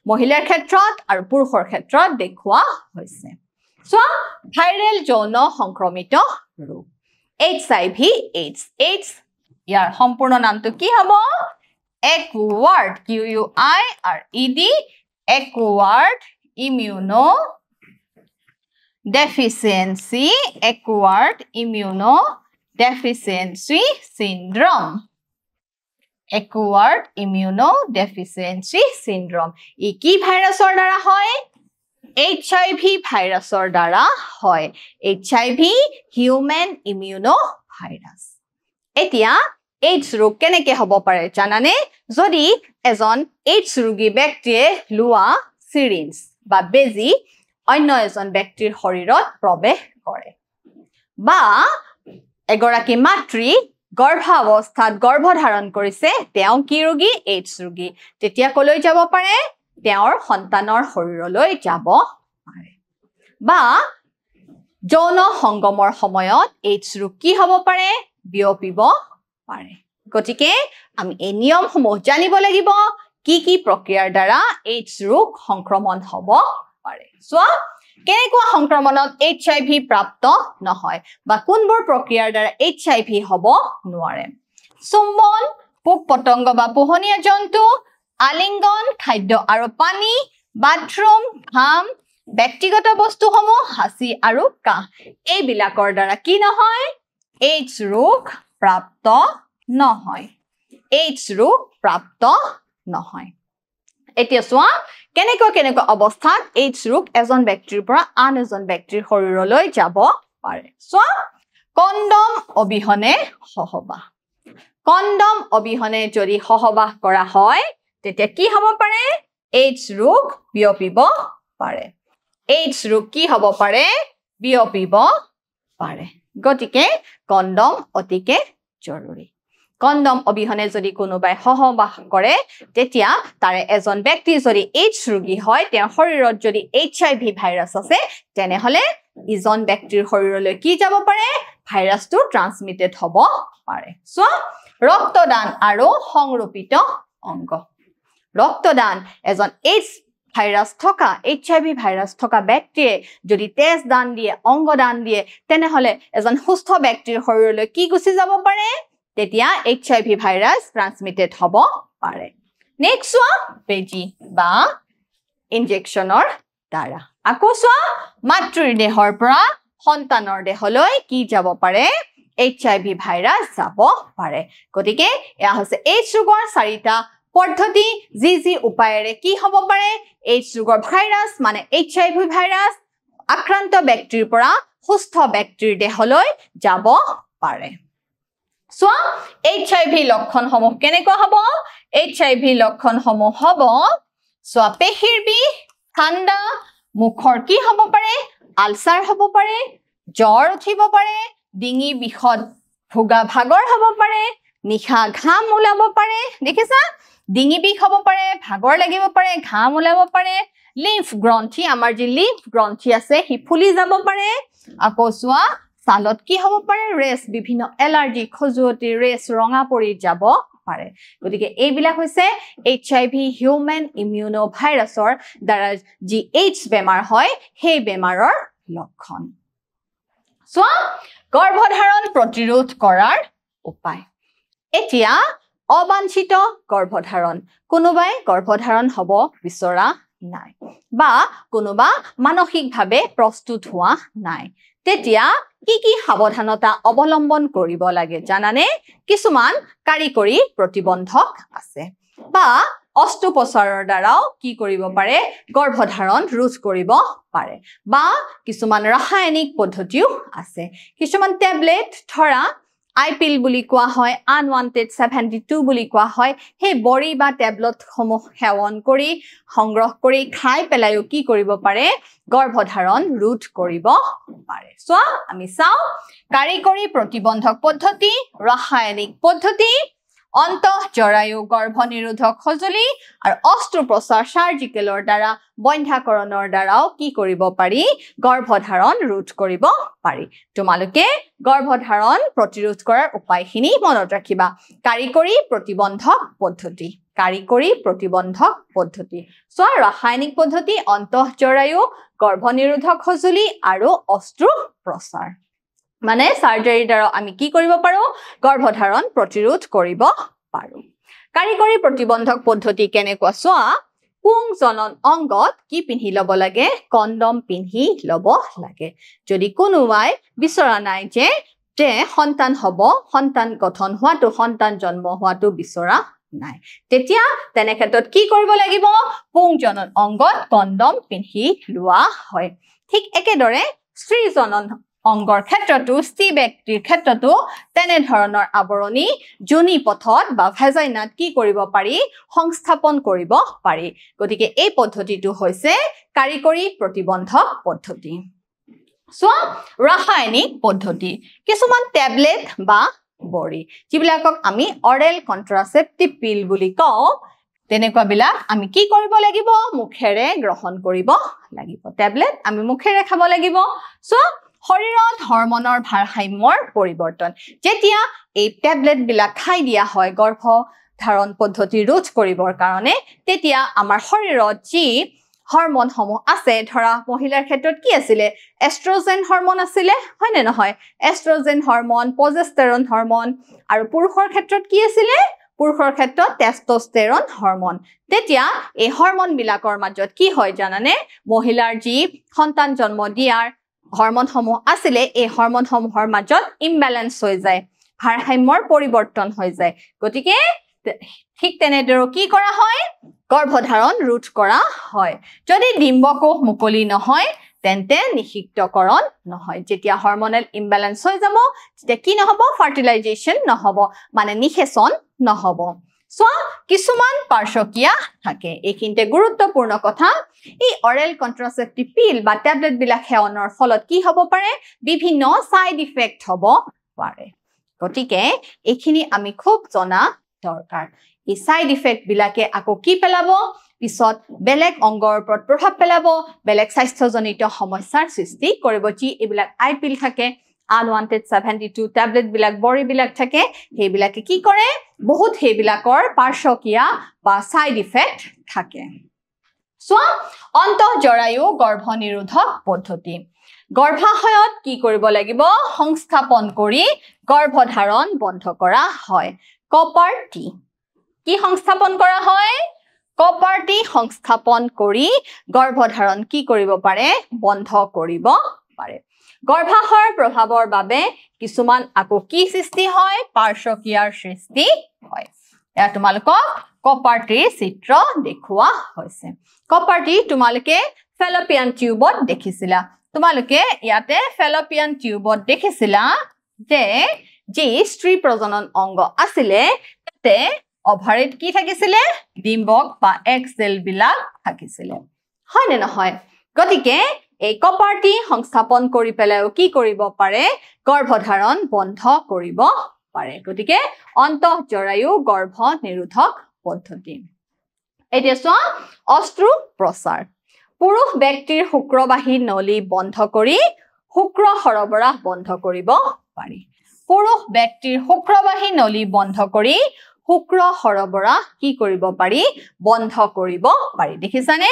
মহিলাৰ ক্ষেত্ৰত আৰু পুৰুষৰ ক্ষেত্ৰত দেখুৱা হৈছে সো ভাইৰেল যৌন সংক্ৰমিত ৰোগ HIV AIDS AIDS ইয়াৰ সম্পূৰ্ণ নামটো কি হ'ব acquired QUIRED acquired immunodeficiency acquired immunodeficiency syndrome acquired immunodeficiency syndrome ই কি ভাইৰাছৰ দ্বাৰা হয় HIV ভাইৰাছৰ দ্বাৰা হয় HIV human immunovirus এতিয়া AIDS ৰোগ কেনেকৈ হ'ব পাৰে জানানে যদি এজন AIDS ৰোগী ব্যক্তিয়ে লোৱা সিৰিঞ্জ বা বেজি অন্য এজন ব্যক্তিৰ শৰীৰত প্ৰৱেশ কৰে বা এগৰাকী মাতৃ গৰ্ভাৱস্থাত গৰ্ভধাৰণ কৰিছে তেওঁ কি ৰোগী AIDS ৰোগী তেতিয়া কলৈ যাব পাৰে তেওঁৰ সন্তানৰ শৰীৰলৈ যাব পাৰে বা যৌন সংগমৰ সময়ত AIDS ৰোগ কি হ'ব পাৰে বিয়পিব পাৰে গতিকে আমি এই নিয়মসমূহ জানিব লাগিব কি কি প্ৰক্ৰিয়াৰ দ্বাৰা AIDS ৰোগ সংক্ৰমণ হ'ব পাৰে সো কেনেকুৱা সংক্ৰমণত HIV প্ৰাপ্ত নহয় বা কোনবোৰ প্ৰক্ৰিয়াৰ দ্বাৰা HIV হ'ব নোৱাৰে চুম্বন পোক পতংগ বা পোহনীয়া জন্তু আলিংগন খাদ্য আৰু পানী বাথৰুম ঘাম ব্যক্তিগত বস্তুসমূহ হাসি আৰু কাহ এই বিলাকৰ দ্বাৰা কি নহয় AIDS ৰোগ প্ৰাপ্ত নহয় AIDS ৰোগ প্ৰাপ্ত নহয় এতিয়া চোৱা কেনেকুৱা অৱস্থাত AIDS ৰোগ এজন ব্যক্তিৰ পৰা আন এজন ব্যক্তিৰ শৰীৰলৈ যাব পাৰে চোৱা কণ্ডম অবিহনে সহবাস কণ্ডম অবিহনে যদি সহবাস কৰা হয় তেতিয়া কি হ'ব পাৰে AIDS ৰোগ বিয়পিব পাৰে AIDS ৰোগ কি হ'ব পাৰে বিয়পিব পাৰে গতিকে কণ্ডম অতিকে জৰুৰী কণ্ডম অবিহনে যদি কোনোবাই সহবাস কৰে তেতিয়া তাৰে এজন ব্যক্তি যদি AIDS ৰোগী হয় তেওঁৰ শৰীৰত যদি HIV ভাইৰাছ আছে তেনেহলে ইজন ব্যক্তিৰ শৰীৰলৈ কি যাব পাৰে ভাইৰাছটো ট্ৰান্সমিটেড হ'ব পাৰে সো ৰক্তদান আৰু সংৰোপিত অংগ ৰক্তদান এজন AIDS ভাইৰাছ থকা HIV ভাইৰাছ থকা ব্যক্তিয়ে যদি তেজ দান দিয়ে অংগ দান দিয়ে তেনেহলে এজন সুস্থ ব্যক্তিৰ শৰীৰলৈ কি গুছি যাব পাৰে তেতিয়া HIV ভাইৰাছ ট্ৰান্সমিটেড হ'ব পাৰে নেক্সট ওয়া বেজি বা ইনজেকশনৰ দ্বাৰা আকৌ চোৱা মাতৃৰ দেহৰ পৰা সন্তানৰ দেহলৈ কি যাব পাৰে HIV ভাইৰাছ যাব পাৰে গতিকে এয়া হৈছে AIDS ৰোগৰ চাৰিটা পদ্ধতি যি উপায়েৰে কি হ'ব পাৰে AIDS ৰোগৰ ভাইৰাছ মানে HIV ভাইৰাছ আক্ৰান্ত ব্যক্তিৰ পৰা সুস্থ ব্যক্তিৰ দেহলৈ যাব পাৰে সো HIV লক্ষণসমূহ কেনেকুৱা হ'ব HIV লক্ষণসমূহ হ'ব সো পেশীৰ বিষ ঠাণ্ডা মুখৰ কি হ'ব পাৰে আলচাৰ হ'ব পাৰে জ্বৰ উঠিব পাৰে ডিঙি বিষত ভুগা ভাগৰ হ'ব পাৰে নিখা ঘাম ওলাব পাৰে দেখিছা ডিঙি বিষ হ'ব পাৰে ভাগৰ লাগিব পাৰে ঘাম ওলাব পাৰে লিম্ফ গ্ৰন্থি আমাৰ যি লিম্ফ গ্ৰন্থি আছে হি ফুলি যাব পাৰে আকৌ চোৱা সালত কি হ'ব পাৰে ৰেছ বিভিন্ন এলাৰ্জি খজুৱতি ৰেছ ৰঙা পৰি যাব পাৰে গতিকে এইবিলাক হৈছে HIV হিউম্যান ইমিউনো ভাইৰাছৰ দ্বাৰা যি AIDS বেমাৰ হয় সেই বেমাৰৰ লক্ষণ সো গৰ্ভধাৰণ প্ৰতিৰোধ কৰাৰ উপায় এতিয়া অবাঞ্ছিত গৰ্ভধাৰণ কোনোবাই গৰ্ভধাৰণ হ'ব বিচৰা নাই বা কোনোবা মানসিকভাৱে প্ৰস্তুত হোৱা নাই তেতিয়া কি সাৱধানতা অৱলম্বন কৰিব লাগে জানানে কিছুমান কাৰিকৰী প্ৰতিবন্ধক আছে বা অস্ত্ৰোপচাৰৰ দ্বাৰাও কি কৰিব পাৰে গৰ্ভধাৰণ ৰোধ কৰিব পাৰে বা কিছুমান ৰাসায়নিক পদ্ধতিও আছে কিছুমান টেবলেট ধৰা আইপিল বুলি কোৱা হয় আনৱান্টেড 72 বুলি কোৱা হয় হে বড়ি বা টেবলেট সমূহ সেৱন কৰি সংগ্ৰহ কৰি খাই পেলাইও কি কৰিব পাৰে গৰ্ভধাৰণ ৰোধ কৰিব পাৰে সো আমি চাও কাৰিকৰী প্ৰতিবন্ধক পদ্ধতি ৰাসায়নিক পদ্ধতি অন্তঃজৰায়ু গৰ্ভনিৰোধক সঁজুলি আৰু অস্ত্ৰোপচাৰ সাৰ্জিকেলৰ দ্বাৰা বন্ধ্যাকৰণৰ দ্বাৰাও কি কৰিব পাৰি গৰ্ভধাৰণ ৰোধ কৰিব পাৰি তোমালোকে গৰ্ভধাৰণ প্ৰতিৰোধ কৰাৰ উপায়খিনি মনত ৰাখিবা কাৰিকৰী প্ৰতিবন্ধক পদ্ধতি সো ৰাসায়নিক পদ্ধতি অন্তঃজৰায়ু গৰ্ভনিৰোধক সঁজুলি আৰু অস্ত্ৰোপচাৰ মানে সাৰ্জাৰীৰ দ্বাৰা আমি কি কৰিব পাৰো গৰ্ভধাৰণ প্ৰতিৰোধ কৰিব পাৰো কাৰিকৰী প্ৰতিবন্ধক পদ্ধতি কেনেকুৱা চোৱা পুং জনন অংগত কি পিন্ধি লব লাগে কণ্ডম পিন্ধি লব লাগে যদি কোনোবাই বিচৰা নাই যে সন্তান হ'ব সন্তান গঠন হোৱাটো সন্তান জন্ম হোৱাটো বিচৰা নাই তেতিয়া তেনে ক্ষেত্ৰত কি কৰিব লাগিব পুং জনন অংগত কণ্ডম পিন্ধি লোৱা হয় ঠিক একেদৰে স্ত্ৰী জনন অংগৰ ক্ষেত্ৰতো স্ত্ৰী ব্যক্তিৰ ক্ষেত্ৰতো তেনে ধৰণৰ আৱৰণী যোনি পথত বা ভেজাইনাত কি কৰিব পাৰি সংস্থাপন কৰিব পাৰি গতিকে এই পদ্ধতিটো হৈছে কাৰিকৰী প্ৰতিবন্ধক পদ্ধতি সো ৰাসায়নিক পদ্ধতি কিছুমান টেবলেট বা বড়ি যিবিলাকক আমি অৰেল কন্ট্ৰাসেপ্টিভ পিল বুলি কওঁ তেনেকুৱা বিলাক আমি কি কৰিব লাগিব মুখেৰে গ্ৰহণ কৰিব লাগিব টেবলেট আমি মুখেৰে খাব লাগিব সো শৰীৰত হৰমনৰ ভাৰসাম্যৰ পৰিৱৰ্তন যেতিয়া এই টেবলেট বিলাক খাই দিয়া হয় গৰ্ভধাৰণ পদ্ধতি ৰোধ কৰিবৰ কাৰণে তেতিয়া আমাৰ শৰীৰত যি হৰমন সমূহ আছে ধৰা মহিলাৰ ক্ষেত্ৰত কি আছিলে এষ্ট্ৰোজেন হৰমন আছিলে হয় নে নহয় এষ্ট্ৰোজেন হৰমন প্ৰজেষ্টেৰন হৰমন আৰু পুৰুষৰ ক্ষেত্ৰত কি আছিলে পুৰুষৰ ক্ষেত্ৰত টেষ্টষ্টেৰন হৰমন তেতিয়া এই হৰমন বিলাকৰ মাজত কি হয় জানানে মহিলাৰ যি সন্তান জন্ম দিয়াৰ হৰমন সমূহ আছিলে এই হৰমন সমূহৰ মাজত ইমবেলেন্স হৈ যায় ভাৰসাম্যৰ পৰিৱৰ্তন হৈ যায় গতিকে ঠিক তেনেদৰে কি কৰা হয় গৰ্ভধাৰণ ৰোধ কৰা হয় যদি ডিম্বকোষ মুকলি নহয় তেন্তে নিষিক্তকৰণ নহয় যেতিয়া হৰমনেল ইমবেলেন্স হৈ যাব তেতিয়া কি নহব ফাৰ্টিলাইজেশ্যন নহব মানে নিষেচন নহব সো কিছুমান পাৰ্শ্বক্ৰিয়া থাকে এইখিনিতে গুৰুত্বপূৰ্ণ কথা এই অৰেল কন্ট্ৰাসেপ্টিভ পিল বা টেবলেট বিলাক সেৱনৰ ফলত কি হ'ব পাৰে বিভিন্ন সাইড ইফেক্ট হ'ব পাৰে গতিকে এইখিনি আমি খুব জনা দৰকাৰ এই সাইড ইফেক্ট বিলাকে আকৌ কি পেলাব পিছত বেলেগ অংগৰ ওপৰত প্ৰভাৱ পেলাব বেলেগ স্বাস্থ্যজনিত সমস্যাৰ সৃষ্টি কৰিব যি এইবিলাক আই পিল থাকে আনৱান্টেড 72 টেবলেট বিলাক বড়ি বিলাক থাকে সেইবিলাকে কি কৰে বহুত সেইবিলাকৰ পাৰ্শ্বক্ৰিয়া বা সাইড ইফেক্ট থাকে সো অন্তঃজৰায়ু গৰ্ভনিৰোধক পদ্ধতি গৰ্ভাশয়ত কি কৰিব লাগিব সংস্থাপন কৰি গৰ্ভধাৰণ বন্ধ কৰা হয় কপাৰ টি কি সংস্থাপন কৰা হয় কপাৰ টি সংস্থাপন কৰি গৰ্ভধাৰণ কি কৰিব পাৰে বন্ধ কৰিব পাৰে গৰ্ভাশয়ৰ প্ৰভাৱৰ বাবে কিছুমান আকৌ কি সৃষ্টি হয় পাৰ্শ্বক্ৰিয়াৰ সৃষ্টি হয় এয়া তোমালোকক কপাৰ টিৰ চিত্ৰ দেখুওৱা হৈছে কপাৰ টি তোমালোকে ফেলোপিয়ান টিউবত দেখিছিলা তোমালোকে ইয়াতে ফেলোপিয়ান টিউবত দেখিছিলা যে যি স্ত্ৰী প্ৰজনন অংগ আছিলে তাতে অভাৰিত কি থাকিছিলে ডিম্বক বা এগ সেল বিলাক থাকিছিলে হয় নে নহয় গতিকে এই কপাৰ টি সংস্থাপন কৰি পেলাইও কি কৰিব পাৰে গৰ্ভধাৰণ বন্ধ কৰিব পাৰে গতিকে অন্তঃজৰায়ু গৰ্ভ নিৰোধক পদ্ধতি এতিয়া চোৱা অস্ত্ৰোপচাৰ পুৰুষ ব্যক্তিৰ শুক্ৰবাহী নলী বন্ধ কৰি শুক্ৰ সৰবৰাহ বন্ধ কৰিব পাৰি পুৰুষ ব্যক্তিৰ শুক্ৰবাহী নলী বন্ধ কৰি শুক্ৰ সৰবৰাহ কি কৰিব পাৰি বন্ধ কৰিব পাৰি দেখিছানে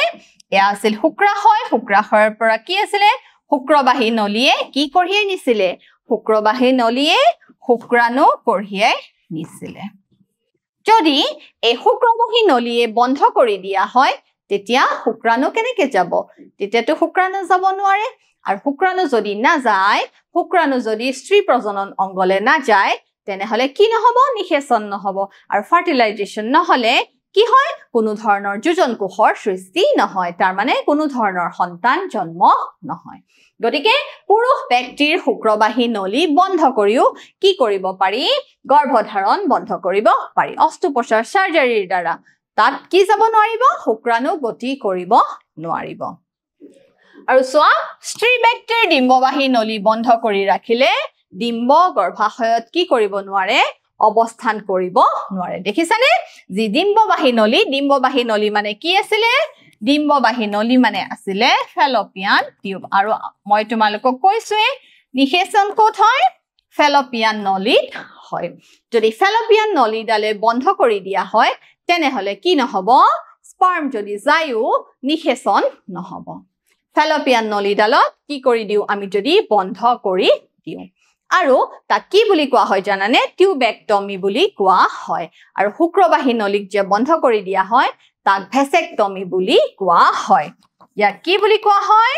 এয়া আছিল শুক্ৰাশয় শুক্ৰাশয়ৰ পৰা কি আছিলে শুক্ৰবাহী নলীয়ে কি কঢ়িয়াই নিছিলে শুক্ৰবাহী নলীয়ে শুক্ৰাণু কঢ়িয়াই নিছিলে যদি এই শুক্ৰবাহী নলীয়ে বন্ধ কৰি দিয়া হয় তেতিয়া শুক্ৰাণু কেনেকৈ যাব তেতিয়াতো শুক্ৰাণু যাব নোৱাৰে আৰু শুক্ৰাণু যদি না যায় শুক্ৰাণু যদি স্ত্ৰী প্ৰজনন অংগলে না যায় তেনেহলে কি নহব নিষেচন নহব আৰু ফাৰ্টিলাইজেশ্যন নহলে কি হয় কোনো ধৰণৰ যোজন কোষৰ সৃষ্টি নহয় তাৰ মানে কোনো ধৰণৰ সন্তান জন্ম নহয় গতিকে পুৰুষ ব্যক্তিৰ শুক্ৰবাহী নলী বন্ধ কৰিও কি কৰিব পাৰি গৰ্ভধাৰণ বন্ধ কৰিব পাৰি অস্ত্ৰোপচাৰ সাৰ্জাৰীৰ দ্বাৰা তাত কি যাব নোৱাৰিব শুক্ৰাণু গতি কৰিব নোৱাৰিব আৰু চোৱা স্ত্ৰী ব্যক্তিৰ ডিম্ববাহী নলী বন্ধ কৰি ৰাখিলে ডিম্ব গৰ্ভাশয়ত কি কৰিব নোৱাৰে অৱস্থান কৰিব নোৱাৰে দেখিছানে যি ডিম্ববাহী নলী মানে কি আছিল ডিম্ববাহী নলী মানে আছিল ফেলোপিয়ান টিউব আৰু মই তোমালোকক কৈছোৱে নিষেচন ক'ত হয় ফেলোপিয়ান নলীত হয় যদি ফেলোপিয়ান নলীডালে বন্ধ কৰি দিয়া হয় তেনেহলে কি নহব স্পাৰ্ম যদি যায়ও নিষেচন নহব ফেলোপিয়ান নলীডালত কি কৰি দিও আমি যদি বন্ধ কৰি দিও আৰু তাক কি বুলি কোৱা হয় জানানে টিউবেক্টমি বুলি কোৱা হয় আৰু শুক্ৰবাহী নলীক যে বন্ধ কৰি দিয়া হয় তাক ভেসেক্টমি বুলি কোৱা হয় ইয়াক কি বুলি কোৱা হয়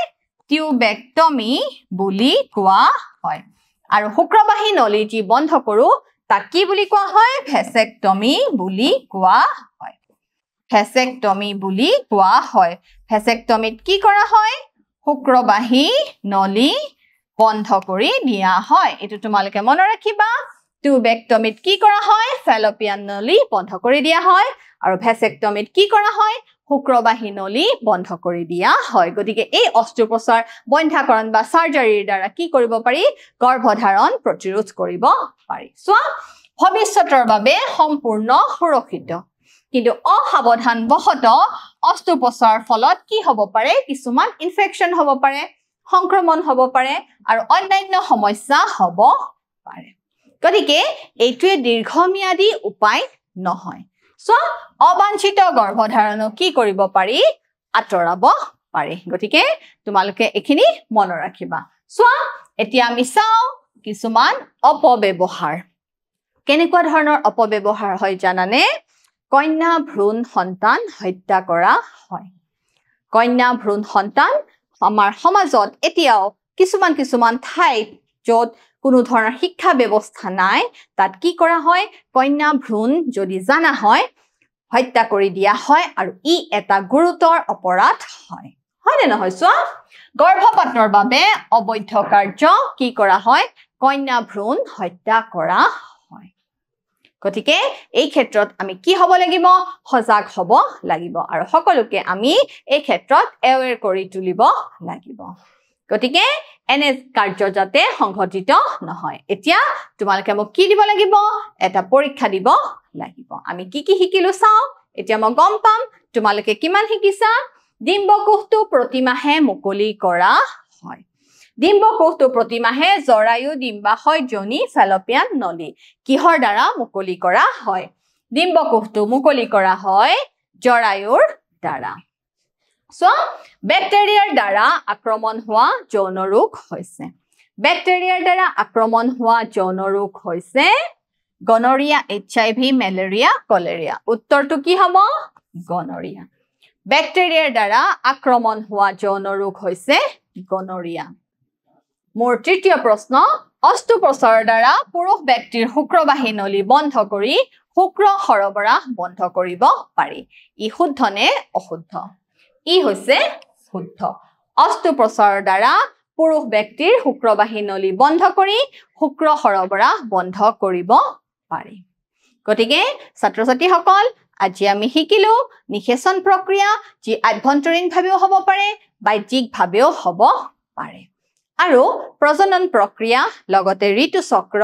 টিউবেক্টমি বুলি কোৱা হয় আৰু শুক্ৰবাহী নলী যি বন্ধ কৰো তাক কি বুলি কোৱা হয় ভেসেক্টমি বুলি কোৱা হয় ভেসেক্টমি বুলি কোৱা হয় ভেসেক্টমিত কি কৰা হয় শুক্ৰবাহী নলী বন্ধ কৰি দিয়া হয় এটো তোমালোকে মন ৰাখিবা টিউবেক্টমিত কি কৰা হয় ফেলোপিয়ান নলী বন্ধ কৰি দিয়া হয় আৰু ভেসেক্টমিত কি কৰা হয় শুক্ৰবাহী নলী বন্ধ কৰি দিয়া হয় গতিকে এই অস্ত্ৰোপচাৰ বন্ধ্যাকৰণ বা সাৰ্জাৰীৰ দ্বাৰা কি কৰিব পাৰি গৰ্ভধাৰণ প্ৰতিৰোধ কৰিব পাৰি সোৱা ভৱিষ্যতৰ বাবে সম্পূৰ্ণ সুৰক্ষিত কিন্তু অসাৱধানবশত অস্ত্ৰোপচাৰৰ ফলত কি হ'ব পাৰে কিছুমান ইনফেকশন হ'ব পাৰে সংক্ৰমণ হ'ব পাৰে আৰু অন্যান্য সমস্যা হ'ব পাৰে গতিকে এইটোৱে দীৰ্ঘম্যাদী উপায় নহয় সো অবাঞ্ছিত গৰ্ভধাৰণক কি কৰিব পাৰি আঁতৰাব পাৰি গতিকে তোমালোকে এখিনি মন ৰাখিবা সো এতিয়া আমি চাও কিছুমান অপব্যৱহাৰ কেনেকুৱা ধৰণৰ অপব্যৱহাৰ হয় জানানে কন্যা ভ্ৰূণ সন্তান হত্যা কৰা হয় কন্যা ভ্ৰূণ সন্তান আমাৰ সমাজত এতিয়াও কিছুমান ঠাইত য'ত কোনো ধৰণৰ শিক্ষা ব্যৱস্থা নাই তাত কি কৰা হয় কন্যা ভ্ৰূণ যদি জানা হয় হত্যা কৰি দিয়া হয় আৰু ই এটা গুৰুতৰ অপৰাধ হয় হয়নে নহয় সোৱা গৰ্ভপাতৰ বাবে অবৈধ কাৰ্য কি কৰা হয় কন্যা ভ্ৰূণ হত্যা কৰা হয় গতিকে এই ক্ষেত্ৰত আমি কি হ'ব লাগিব সজাগ হ'ব লাগিব আৰু সকলোকে আমি এই ক্ষেত্ৰত এৱেৰ কৰি তুলিব লাগিব গতিকে এনে কাৰ্য যাতে সংঘটিত নহয় এতিয়া তোমালোকে মোক কি দিব লাগিব এটা পৰীক্ষা দিব লাগিব আমি কি শিকিলো চাও এতিয়া মই গম পাম তোমালোকে কিমান শিকিছা ডিম্বকোষটো প্ৰতিমাহে মুকলি কৰা হয় ডিম্বকোষটো প্ৰতিমাহে জৰায়ু ডিম্বাশয় যোনি ফেলোপিয়ান নলী কিহৰ দ্বাৰা মুকলি কৰা হয় ডিম্বকোষটো মুকলি কৰা হয় জৰায়ুৰ দ্বাৰা সো ব্যাকটেৰিয়াৰ দ্বাৰা আক্ৰমণ হোৱা যৌন ৰোগ হৈছে ব্যাকটেৰিয়াৰ দ্বাৰা আক্ৰমণ হোৱা যৌন ৰোগ হৈছে গনৰিয়া এইচআইভি মেলেৰিয়া কলেৰিয়া উত্তৰটো কি হ'ব গনৰিয়া ব্যাকটেৰিয়াৰ দ্বাৰা আক্ৰমণ হোৱা যৌন ৰোগ হৈছে গনৰিয়া মোৰ তৃতীয় প্ৰশ্ন অস্ত্ৰোপচাৰৰ দ্বাৰা পুৰুষ ব্যক্তিৰ শুক্ৰবাহী নলী বন্ধ কৰি শুক্ৰ সৰবৰাহ বন্ধ কৰিব পাৰি ই শুদ্ধ নে অশুদ্ধ ই হৈছে শুদ্ধ অস্ত্ৰোপচাৰৰ দ্বাৰা পুৰুষ ব্যক্তিৰ শুক্ৰবাহী নলী বন্ধ কৰি শুক্ৰ সৰবৰাহ বন্ধ কৰিব পাৰি গতিকে ছাত্ৰ ছাত্ৰীসকল আজি আমি শিকিলো নিষেচন প্ৰক্ৰিয়া যি আভ্যন্তৰীণভাৱেও হ'ব পাৰে বাহ্যিকভাৱেও হ'ব পাৰে আৰু প্ৰজনন প্ৰক্ৰিয়া লগতে ঋতুচক্ৰ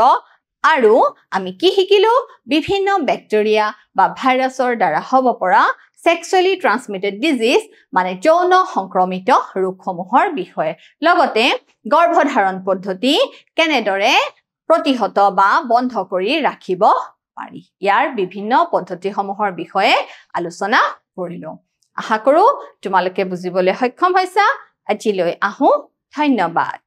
আৰু আমি কি শিকিলো বিভিন্ন ব্যাকটেৰিয়া বা ভাইৰাছৰ দ্বাৰা হ'ব পৰা sexually transmitted disease মানে যৌন সংক্ৰমিত ৰোগসমূহৰ বিষয়ে লগতে গৰ্ভধাৰণ পদ্ধতি কেনেদৰে প্ৰতিহত বা বন্ধ কৰি ৰাখিব পাৰি ইয়াৰ বিভিন্ন পদ্ধতিসমূহৰ বিষয়ে আলোচনা কৰিলো আশা কৰো তোমালোকে বুজিবলৈ সক্ষম হৈছা আজিলৈ আহো ধন্যবাদ